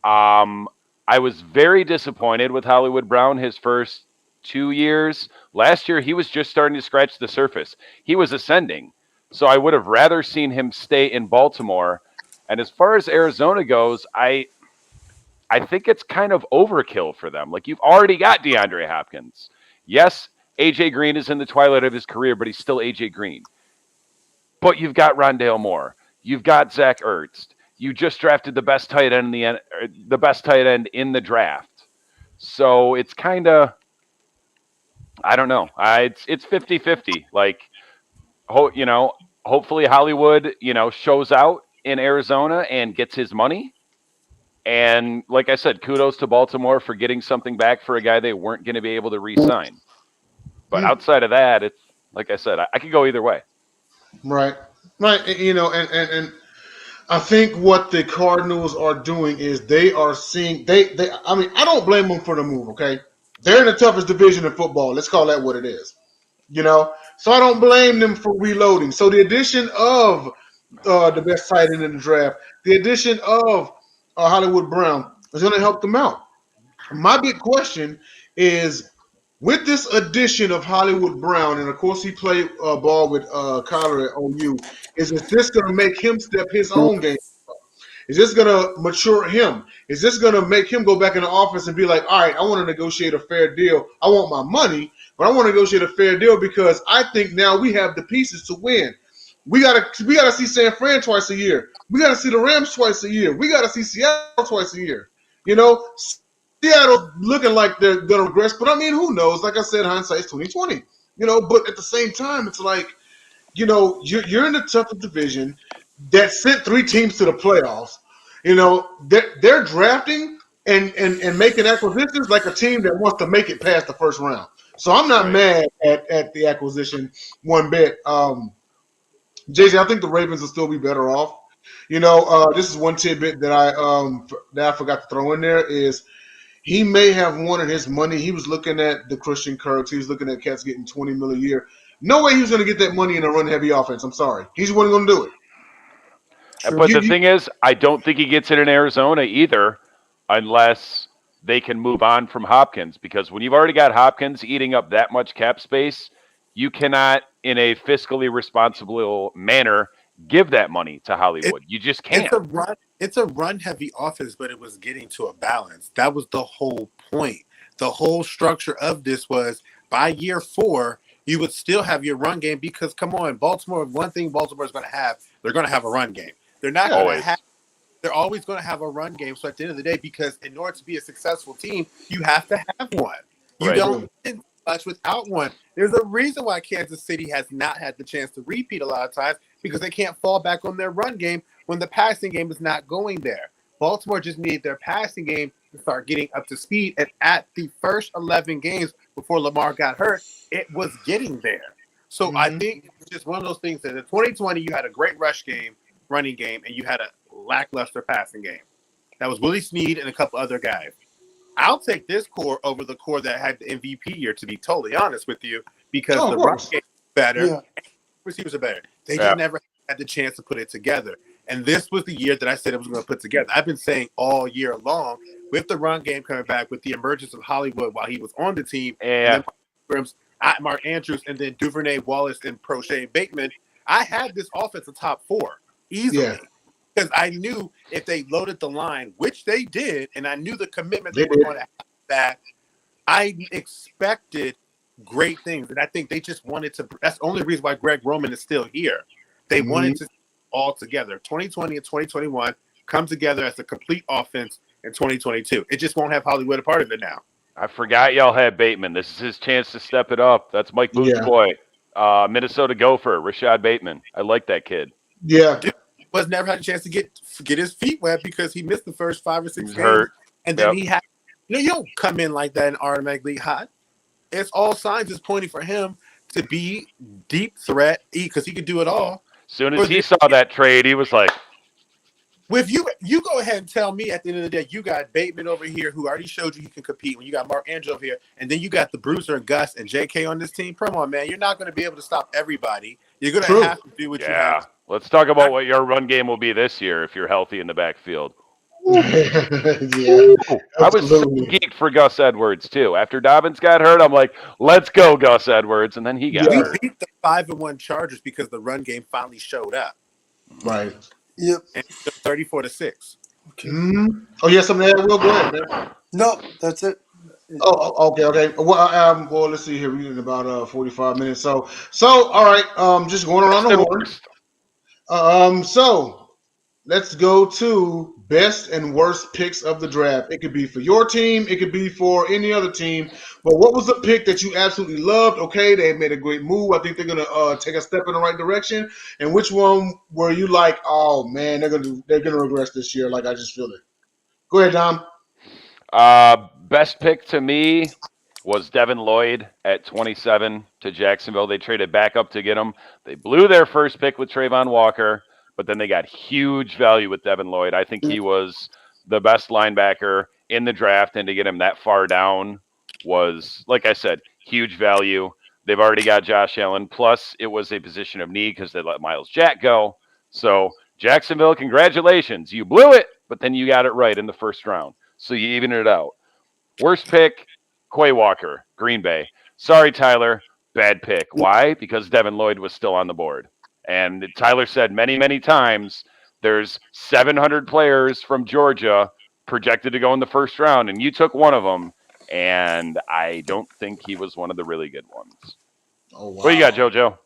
I was very disappointed with Hollywood Brown his first 2 years. Last year, he was just starting to scratch the surface. He was ascending. So I would have rather seen him stay in Baltimore. And as far as Arizona goes, I think it's kind of overkill for them. Like, you've already got DeAndre Hopkins. Yes, AJ Green is in the twilight of his career, but he's still AJ Green. But you've got Rondale Moore. You've got Zach Ertz. You just drafted the best tight end in the draft. So it's kind of, I don't know. It's 50-50. Like, hopefully Hollywood, shows out in Arizona and gets his money. And like I said, kudos to Baltimore for getting something back for a guy they weren't going to be able to re-sign. But outside of that, it's like I said, I could go either way. Right. And I think what the Cardinals are doing is they are seeing they I mean, I don't blame them for the move, okay? They're in the toughest division in football. Let's call that what it is. So I don't blame them for reloading. So the addition of the best tight end in the draft, the addition of Hollywood Brown is going to help them out. My big question is, with this addition of Hollywood Brown, and of course he played ball with Kyler at OU, is this going to make him step his own game? Is this going to mature him? Is this going to make him go back in the office and be like, all right, I want to negotiate a fair deal. I want my money, but I want to negotiate a fair deal because I think now we have the pieces to win. We gotta see San Fran twice a year. We gotta see the Rams twice a year. We gotta see Seattle twice a year. Seattle looking like they're gonna regress, but I mean, who knows? Like I said, hindsight's 2020. But at the same time, it's like, you're in the toughest division that sent 3 teams to the playoffs. They're drafting and making acquisitions like a team that wants to make it past the first round. So I'm not mad at the acquisition one bit. JJ, I think the Ravens will still be better off. This is one tidbit that I forgot to throw in there is he may have wanted his money. He was looking at the Christian Kirks. He was looking at cats getting $20 million a year. No way he was going to get that money in a run-heavy offense. I'm sorry. He just wasn't going to do it. But the thing is, I don't think he gets it in Arizona either unless they can move on from Hopkins. Because when you've already got Hopkins eating up that much cap space, you cannot, in a fiscally responsible manner, give that money to Hollywood. You just can't. It's a run-heavy offense, but it was getting to a balance. That was the whole point. The whole structure of this was by year 4, you would still have your run game because, come on, Baltimore, one thing Baltimore is going to have, they're going to have a run game. They're not going to have – they're always going to have a run game. So at the end of the day, because in order to be a successful team, you have to have one. You don't win much without one. There's a reason why Kansas City has not had the chance to repeat a lot of times because they can't fall back on their run game when the passing game is not going there. Baltimore just needed their passing game to start getting up to speed. And at the first 11 games before Lamar got hurt, it was getting there. So I think it's just one of those things that in 2020, you had a great running game, and you had a lackluster passing game. That was Willie Snead and a couple other guys. I'll take this core over the core that had the MVP year, to be totally honest with you, because Oh, of the run course. game is better, Yeah. receivers are better. They Yeah. just never had the chance to put it together. And this was the year that I said it was going to put together. I've been saying all year long, with the run game coming back, with the emergence of Hollywood while he was on the team, Yeah. and then Mark Andrews, and then Duvernay, Wallace, and Prochet Bateman, I had this offense a top 4 Yeah, easily. Because I knew if they loaded the line, which they did, and I knew the commitment they they were did. going to have, that I expected great things. And I think they just wanted to. That's the only reason why Greg Roman is still here. They wanted to all together. 2020 and 2021 come together as a complete offense in 2022. It just won't have Hollywood a part of it now. I forgot y'all had Bateman. This is his chance to step it up. That's Mike Booth's Yeah. boy, Minnesota Gopher, Rashad Bateman. I like that kid. Yeah. Dude was never had a chance to get his feet wet because he missed the first 5 or 6 He's games. hurt. And then Yep. he had, you don't come in like that and automatically hot. It's all signs is pointing for him to be deep threat because he could do it all. As soon as he saw that trade, he was like, With you go ahead and tell me at the end of the day, you got Bateman over here who already showed you he can compete. When you got Mark Andrews over here, and then you got the Bruiser and Gus and JK on this team. Come on, man, you're not going to be able to stop everybody. You're going True. to have to do what you yeah. have. Let's talk about what your run game will be this year if you're healthy in the backfield. Yeah. Ooh, I was so Absolutely. geeked for Gus Edwards, too. After Dobbins got hurt, I'm like, let's go, Gus Edwards. And then he got Yeah. We hurt. beat the 5-1 Chargers because the run game finally showed up. Right. Yep. And 34-6. Okay. Oh, yeah, something to add? Will, go ahead, man. No, that's it. Oh, okay. Well, let's see here. We're in about 45 minutes. So, all right. Just going around Best the and horn. worst. So let's go to best and worst picks of the draft. It could be for your team. It could be for any other team. But what was the pick that you absolutely loved? Okay, they made a great move. I think they're gonna take a step in the right direction. And which one were you like? Oh man, they're gonna regress this year. Like I just feel it. Go ahead, Dom. Best pick to me was Devin Lloyd at 27 to Jacksonville. They traded back up to get him. They blew their first pick with Trayvon Walker, but then they got huge value with Devin Lloyd. I think he was the best linebacker in the draft, and to get him that far down was, like I said, huge value. They've already got Josh Allen. Plus, it was a position of need because they let Miles Jack go. So, Jacksonville, congratulations. You blew it, but then you got it right in the first round. So you even it out. Worst pick, Quay Walker, Green Bay. Sorry, Tyler, bad pick. Why? Because Devin Lloyd was still on the board. And Tyler said many, many times there's 700 players from Georgia projected to go in the first round, and you took one of them, and I don't think he was one of the really good ones. Oh wow. What you got, JoJo?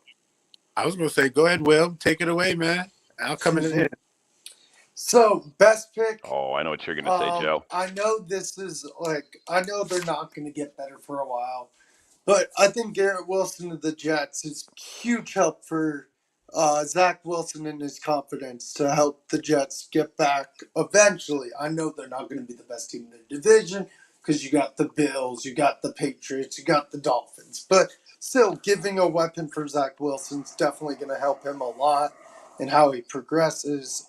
I was going to say, go ahead, Will. Take it away, man. I'll come in here. So, best pick. Oh, I know what you're going to say, Joe. I know this is I know they're not going to get better for a while, but I think Garrett Wilson of the Jets is huge help for Zach Wilson and his confidence to help the Jets get back eventually. I know they're not going to be the best team in the division because you got the Bills, you got the Patriots, you got the Dolphins, but still, giving a weapon for Zach Wilson is definitely going to help him a lot in how he progresses.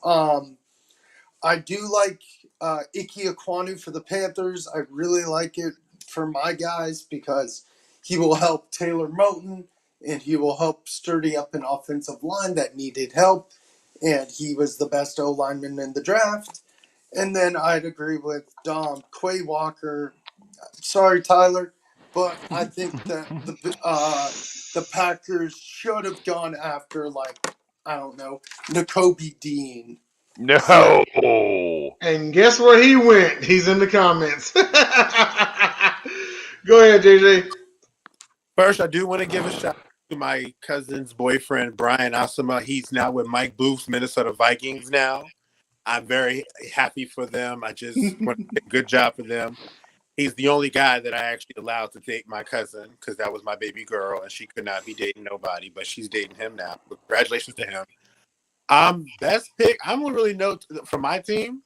I do like Ike Ekwonu for the Panthers. I really like it for my guys because he will help Taylor Moton and he will help sturdy up an offensive line that needed help. And he was the best O lineman in the draft. And then I'd agree with Dom. Quay Walker. Sorry, Tyler, but I think that the Packers should have gone after, I don't know, N'Kobe Dean. No. So- And guess where he went? He's in the comments. Go ahead, JJ. First, I do want to give a shout out to my cousin's boyfriend, Brian Asama. He's now with Mike Booth's Minnesota Vikings now. I'm very happy for them. I just want to say good job for them. He's the only guy that I actually allowed to date my cousin because that was my baby girl and she could not be dating nobody, but she's dating him now. Congratulations to him. Best pick. I'm gonna really note for my team.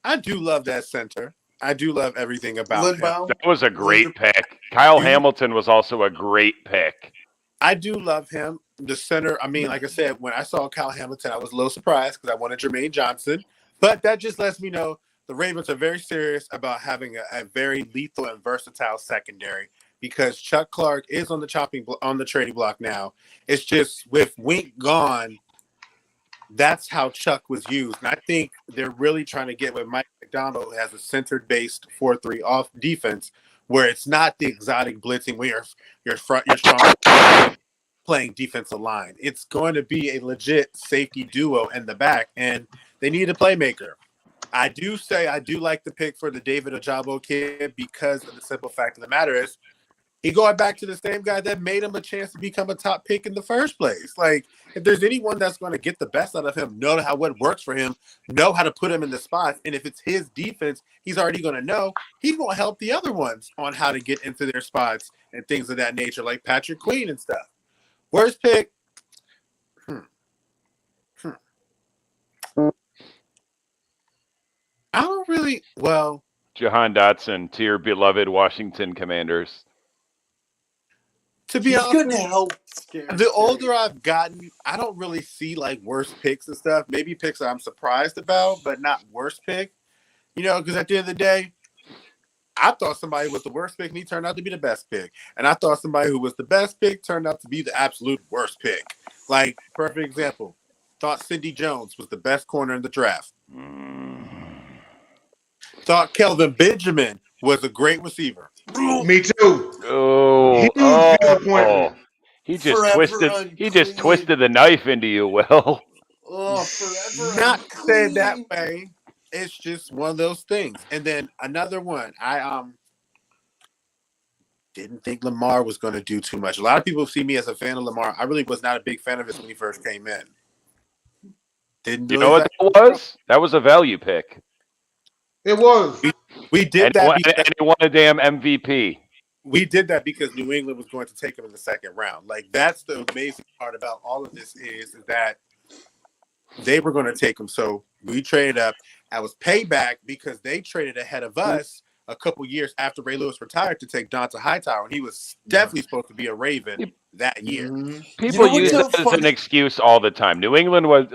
I do love that center. I do love everything about him. Lindbaum. That was a great pick. Kyle Hamilton was also a great pick. I do love him. The center, I mean, like I said, when I saw Kyle Hamilton, I was a little surprised because I wanted Jermaine Johnson But that just lets me know the Ravens are very serious about having a very lethal and versatile secondary because Chuck Clark is on the trading block now. It's just with Wink gone, that's how Chuck was used. And I think they're really trying to get with Mike McDonald, who has a centered-based 4-3 off defense, where it's not the exotic blitzing where you're strong playing defensive line. It's going to be a legit safety duo in the back, and they need a playmaker. I do say I do like the pick for the David Ojabo kid because of the simple fact of the matter is he going back to the same guy that made him a chance to become a top pick in the first place. Like, if there's anyone that's going to get the best out of him, know how what works for him, know how to put him in the spots, and if it's his defense, he's already going to know. He's going to help the other ones on how to get into their spots and things of that nature, like Patrick Queen and stuff. Worst pick. I don't really. Well, Jahan Dotson to your beloved Washington Commanders. to be He's honest, going to help scare. the older I've gotten, I don't really see like worst picks and stuff. Maybe picks that I'm surprised about, but not worst pick. You know, because at the end of the day, I thought somebody was the worst pick, and he turned out to be the best pick. And I thought somebody who was the best pick turned out to be the absolute worst pick. Like, perfect example. Thought Sidney Jones was the best corner in the draft. Thought Kelvin Benjamin was a great receiver. Me too. Oh, Huge disappointment. He just Forever twisted unclean. the knife into you, Will. Oh, forever Not said that unclean. way. It's just one of those things. And then another one. I didn't think Lamar was going to do too much. A lot of people see me as a fan of Lamar. I really was not a big fan of his when he first came in. Didn't You really know what that was? That was a value pick. It was. we did And, that and because he won a damn MVP. we did that because New England was going to take him in the second round. Like, that's the amazing part about all of this is that they were going to take him. So we traded up. I was payback because they traded ahead of us a couple years after Ray Lewis retired to take Donta Hightower, and he was definitely supposed to be a Raven that year. Mhm. People You know use what's that so as an funny? excuse all the time. New England was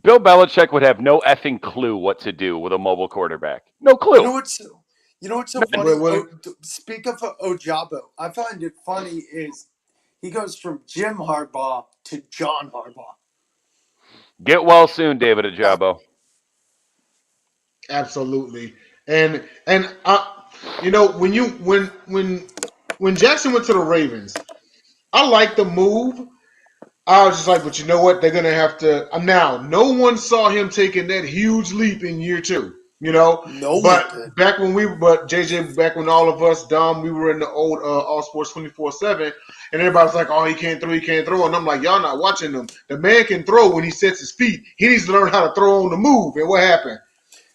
Bill Belichick would have no effing clue what to do with a mobile quarterback. No clue. You know what's so funny? Speak of Ojabo. I find it funny is he goes from Jim Harbaugh to John Harbaugh. Get well soon, David Ojabo. Absolutely. And you know, when Jackson went to the Ravens, I like the move. I was just like, but you know what? They're gonna have to. Now, no one saw him taking that huge leap in year two. You know, No but one did. but JJ, back when all of us, Dom, we were in the old All Sports 24/7, and everybody's like, oh, he can't throw, and I'm like, y'all not watching him. The man can throw when he sets his feet. He needs to learn how to throw on the move. And what happened?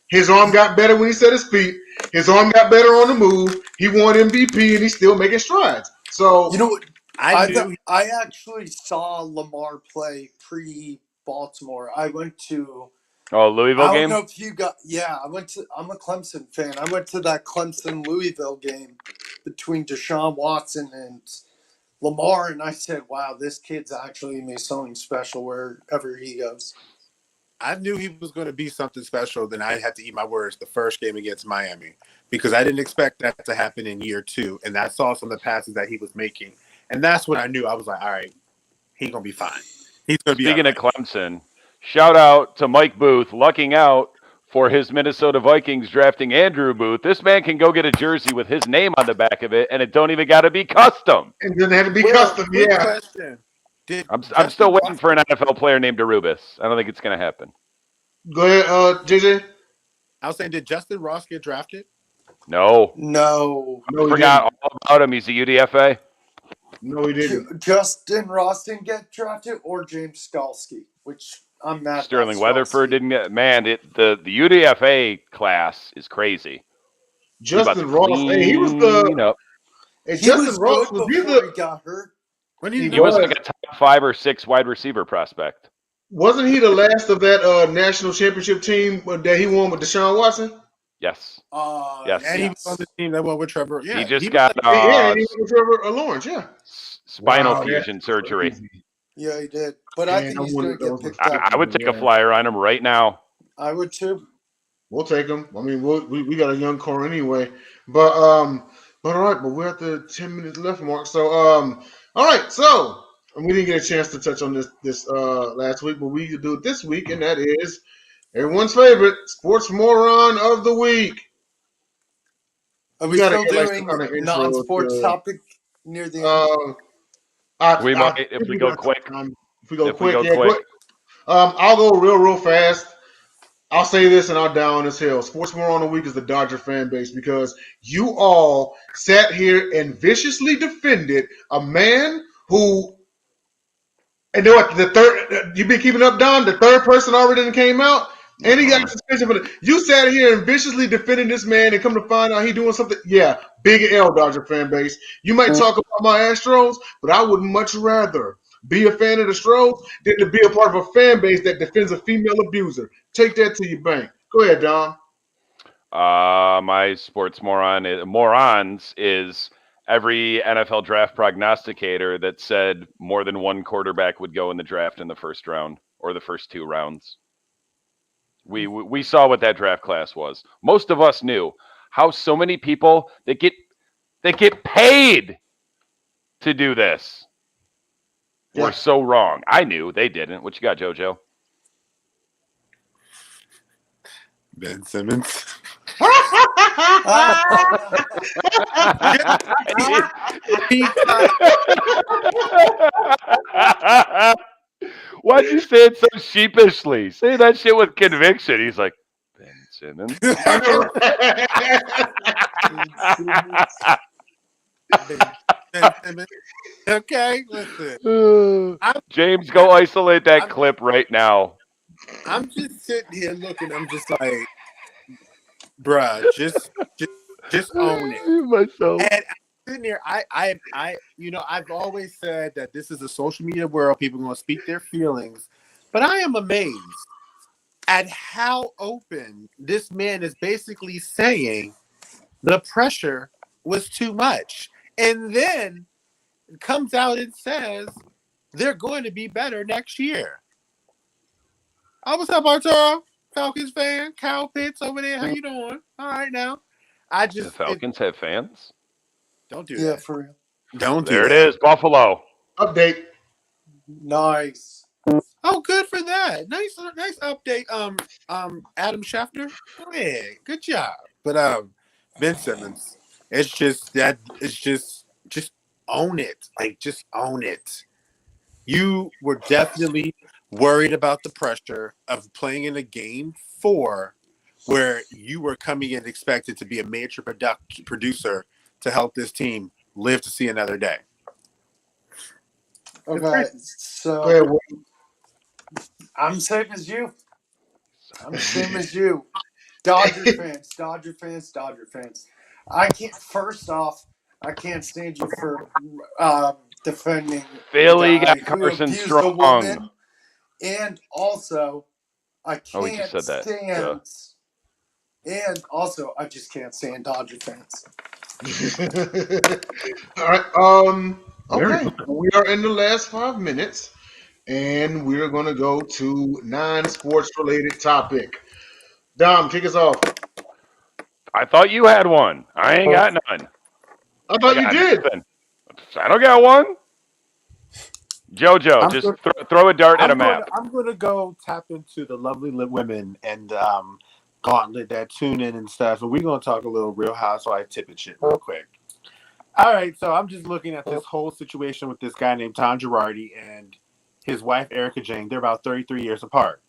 His arm got better when he set his feet. His arm got better on the move. He won MVP, and he's still making strides. So You know what? I I actually saw Lamar play pre-Baltimore. I went to. Louisville I don't game? know if you got. Yeah, I'm a Clemson fan. I went to that Clemson Louisville game between Deshaun Watson and Lamar, and I said, "Wow, this kid's actually made something special wherever he goes." I knew he was going to be something special. Then I had to eat my words the first game against Miami because I didn't expect that to happen in year two, and I saw some of the passes that he was making, and that's when I knew. I was like, all right, he's going to be fine. He's going to be all Speaking right. of Clemson, shout out to Mike Booth lucking out for his Minnesota Vikings drafting Andrew Booth. This man can go get a jersey with his name on the back of it, and it don't even got to be custom. and then they had to be Well, custom. quick Yeah. question. I'm still waiting for an NFL player named Arubis. I don't think it's going to happen. Go ahead, JJ. I was saying, did Justin Ross get drafted? No. No, No, he Forgot didn't. all about him. He's a UDFA. No, he didn't. Justin Ross didn't get drafted, or James Skalski, which I'm mad. Sterling about Weatherford Skalski. didn't get. Man, the UDFA class is crazy. Justin Ross. Hey, he was Clean up. Hey, He Justin was Ross good was he before he the got hurt. When He He was was. like a top 5 or 6 wide receiver prospect. wasn't he the last of that national championship team that he won with Deshaun Watson? Yes. Yes. Yes. And he was on the team that won with Trevor. Yeah, He just was got Yeah, and he won with Trevor Lawrence. Yeah. spinal Wow, fusion that's surgery. crazy. Yeah, he did. But I Man, think I he's wonder going to if get those picked up. I would take a flyer on him right now. I would too. We'll take him. I mean, we got a young core anyway. But all right. But we're at the 10 minutes left mark. So all right. So and we didn't get a chance to touch on this last week, but we can do it this week, and that is everyone's favorite sports moron of the week. Are We we got to still get like some doing kind of intro non-sports to. topic near the end? Um, We I might if think we we go got some quick. time. If we go If we quick, go yeah, quick. quick, I'll go real fast. I'll say this and I'll die on this hill. Sports Moron of the Week is the Dodger fan base because you all sat here and viciously defended a man who, and you know what, the third, you been keeping up, Don? The third person already came out, and he got a suspension for the. You sat here and viciously defending this man and come to find out he doing something. Yeah, big L, Dodger fan base. You might talk about my Astros, but I would much rather be a fan of the Stros than to be a part of a fan base that defends a female abuser. Take that to your bank. Go ahead, Don. my sports morons is every NFL draft prognosticator that said more than one quarterback would go in the draft in the first round or the first two rounds. We saw what that draft class was. Most of us knew how so many people that get paid to do this were Yeah. so wrong. I knew they didn't. What you got, JoJo? Ben Simmons. Because Why'd you say it so sheepishly? Say that shit with conviction. He's like, Ben Simmons. Ben Simmons. Okay, listen. James, go isolate that clip right now. I'm just sitting here looking. I'm just like, bruh, just own it. Myself. And I'm sitting here, I've always said that this is a social media world. People are going to speak their feelings, but I am amazed at how open this man is basically saying the pressure was too much, and then comes out and says they're going to be better next year. Oh, what's up, Arturo? Falcons fan, Kyle Pitts over there. How you doing? All right now. The Falcons have fans? Don't do yeah, that. for real. Don't do There it that. is, Buffalo. Update. Nice. Oh, good for that. Nice update. Adam Schefter. Yeah, good job. But Ben Simmons. It's just just own it. Like, just own it. You were definitely worried about the pressure of playing in a game 4 where you were coming in expected to be a major producer to help this team live to see another day. Okay, Go ahead, so Wayne. I'm same as you. I'm same as you. Dodger fans, Dodger fans, Dodger fans. I can't. First off, I can't stand you for defending Philly a guy got who Carson abused a Strong. woman, and also I Oh, we can't just said that. stand. And also, I just can't stand Dodger fans. All right. Okay. We are in the last 5 minutes, and we're gonna go to non-sports related topic. Dom, kick us off. I thought you had one. I ain't got none. I I thought you got did. nothing. I don't got one. JoJo, just throw a dart at a map. I'm gonna go tap into the lovely women and Gauntlet that tune in and stuff, and we're gonna talk a little Real Housewives tip and shit real quick. All right, so I'm just looking at this whole situation with this guy named Tom Girardi and his wife Erica Jane. They're about 33 years apart,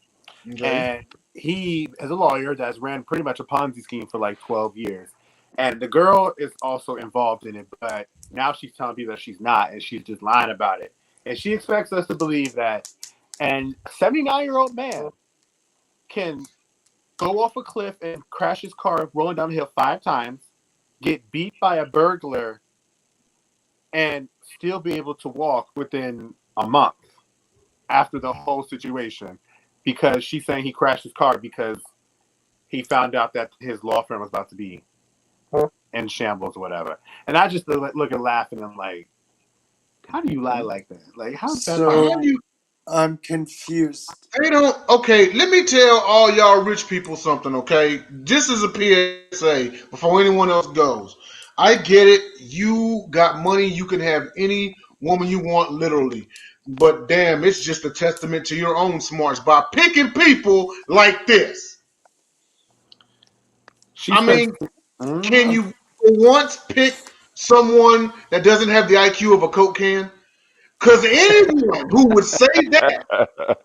and he is a lawyer that's ran pretty much a Ponzi scheme for like 12 years. And the girl is also involved in it, but now she's telling people that she's not, and she's just lying about it. And she expects us to believe that an 79-year-old man can go off a cliff and crash his car rolling down the hill 5 times, get beat by a burglar, and still be able to walk within a month after the whole situation, because she's saying he crashed his car because he found out that his law firm was about to be in shambles or whatever. And I just look and laugh, and I'm like, how do you lie like that? Like, how is that So, possible? I'm confused. They don't. Okay, let me tell all y'all rich people something. Okay, this is a PSA before anyone else goes. I get it. You got money. You can have any woman you want, literally. But damn, it's just a testament to your own smarts by picking people like this. She I spent. mean, can you for once pick someone that doesn't have the IQ of a Coke can? Because anyone who would say that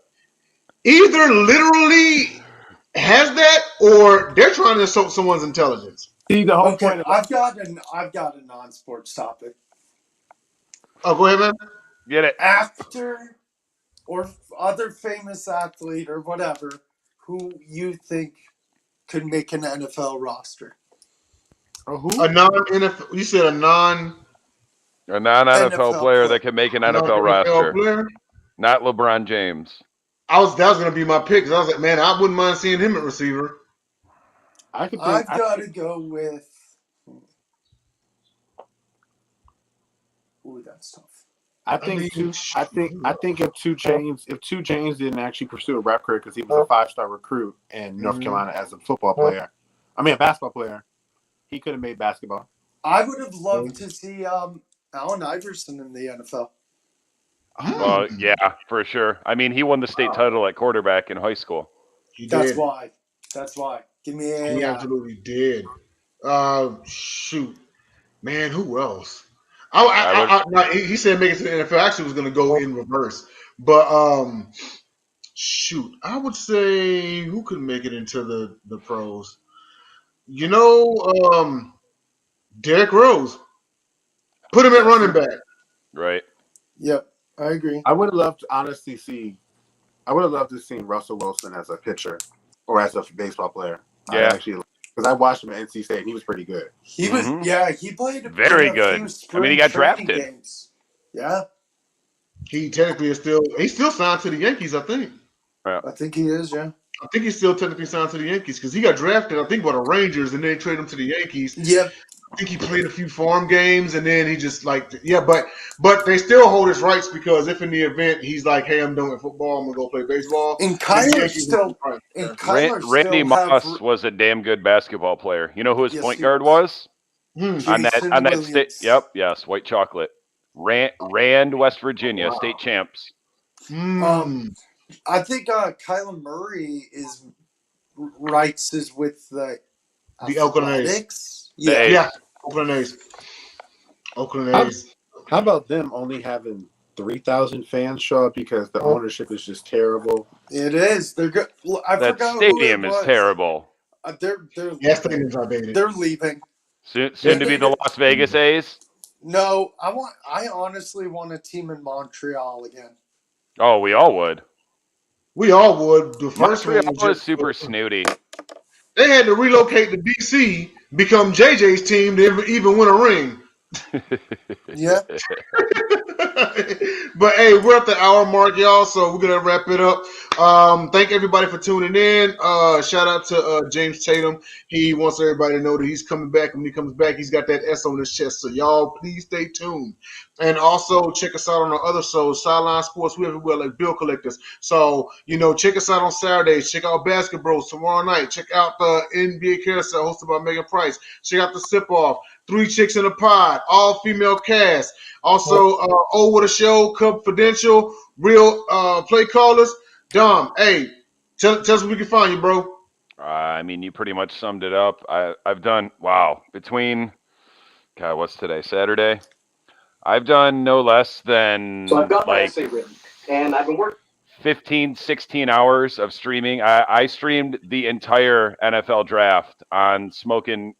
either literally has that or they're trying to insult someone's intelligence. See, the whole Okay, point of I've got a non-sports topic. Oh, go ahead, man. Get it? Actor or other famous athlete or whatever who you think could make an NFL roster. A non-NFL. You said a A non-NFL NFL player player. that can make an NFL non-NFL roster, player. not LeBron James. That was gonna be my pick. 'Cause I was like, man, I wouldn't mind seeing him at receiver. I could think. I've got to go with. Ooh, that's tough. I think if Two Chains didn't actually pursue a rap career because he was a 5-star recruit in North Carolina as a football player, a basketball player, he could have made basketball. I would have loved to see Allen Iverson in the NFL. Well, yeah, for sure. I mean, he won the state title at quarterback in high school. He That's did. why. That's why. Give me He a. absolutely did. Shoot, man, who else? I would. He said make it to the NFL. I actually was gonna go in reverse, but shoot, I would say who could make it into the pros. You know, Derrick Rose. Put him at running back. Right. Yep, I agree. I would have loved to honestly see. I would have loved to see Russell Wilson as a pitcher or as a baseball player. Yeah. Because I watched him at NC State and he was pretty good. He was, yeah, he played Very in a good. few I spring mean, he got training drafted. games. Yeah, He technically is he's still signed to the Yankees, I think. I think he is. Yeah. I think he's still technically signed to the Yankees because he got drafted, I think, by the Rangers and then traded him to the Yankees. Yep. I think he played a few farm games and then he just but they still hold his rights because if in the event he's like, hey, I'm done with football, I'm gonna go play baseball. And Kyler still. Randy Moss was a damn good basketball player. You know who his point guard was? On that state. Yep. Yes. White chocolate. Rand, West Virginia, state champs. I think Kyler Murray is with the Oakland Athletics. Yeah, Oakland A's. How about them only having 3,000 fans show up because the ownership is just terrible? It is. They're good. That stadium is terrible. They're stadium's outdated. They're leaving. Soon to be the Las Vegas A's. No, I honestly want a team in Montreal again. Oh, we all would. We all would. The first Montreal one was super snooty. They had to relocate to DC, become JJ's team to even win a ring. Yeah. But hey, we're at the hour mark, y'all, so we're gonna wrap it up. Thank everybody for tuning in. Shout out to James Tatum. He wants everybody to know that he's coming back. When he comes back, he's got that S on his chest. So y'all, please stay tuned. And also check us out on our other shows, Sideline Sports. We're everywhere like bill collectors. So check us out on Saturdays. Check out Basket Bros tomorrow night. Check out the NBA Carousel hosted by Megan Price. Check out the Sip Off. 3 Chicks in a Pod, all female cast. Also, What a Show, Confidential, Real Play Callers. Dom, hey, tell us where we can find you, bro. I mean, you pretty much summed it up. I've done, between, what's today, Saturday? I've done no less than So I've got my essay written, and I've been working 15, 16 hours of streaming. I streamed the entire NFL draft on Smoking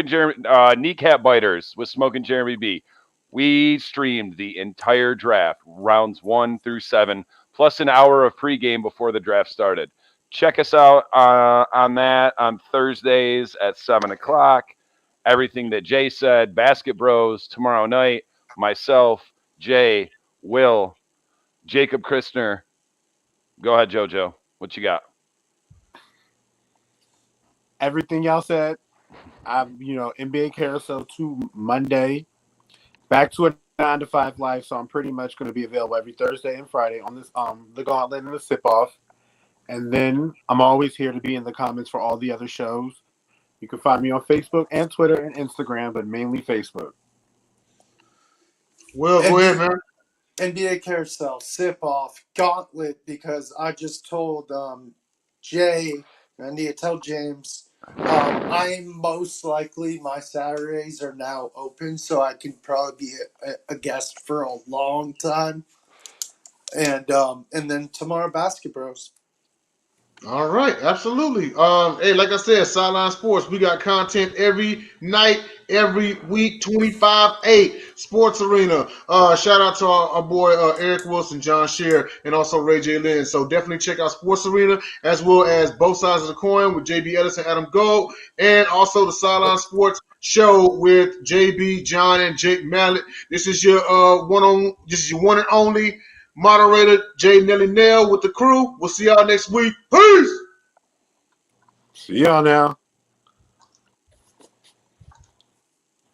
Jeremy, Kneecap Biters with Smoking Jeremy B. We streamed the entire draft, rounds 1 through 7, plus an hour of pregame before the draft started. Check us out on that on Thursdays at 7 o'clock. Everything that Jay said, Basket Bros tomorrow night, myself, Jay, Will, Jacob Christner. Go ahead, JoJo. What you got? Everything y'all said. NBA Carousel 2 Monday. Back to 9 to 5 life, so I'm pretty much going to be available every Thursday and Friday on this the Gauntlet and the Sip Off. And then I'm always here to be in the comments for all the other shows. You can find me on Facebook and Twitter and Instagram, but mainly Facebook. Will, go ahead, man. NBA Carousel, Sip Off, Gauntlet, because I just told Jay, I need to tell James, I'm most likely, my Saturdays are now open, so I can probably be a guest for a long time. And then tomorrow, Basket Bros. All right, absolutely. Hey, like I said, Sideline Sports, we got content every night, every week, 25/8 Sports Arena. Shout out to our boy Eric Wilson, John Shear, and also Ray J. Lynn. So definitely check out Sports Arena, as well as Both Sides of the Coin with JB Edison, Adam Gold, and also the Sideline Sports Show with JB, John, and Jake Mallet. This is your one and only moderator Jay Nelly Nail with the crew. We'll see y'all next week. Peace. See y'all now.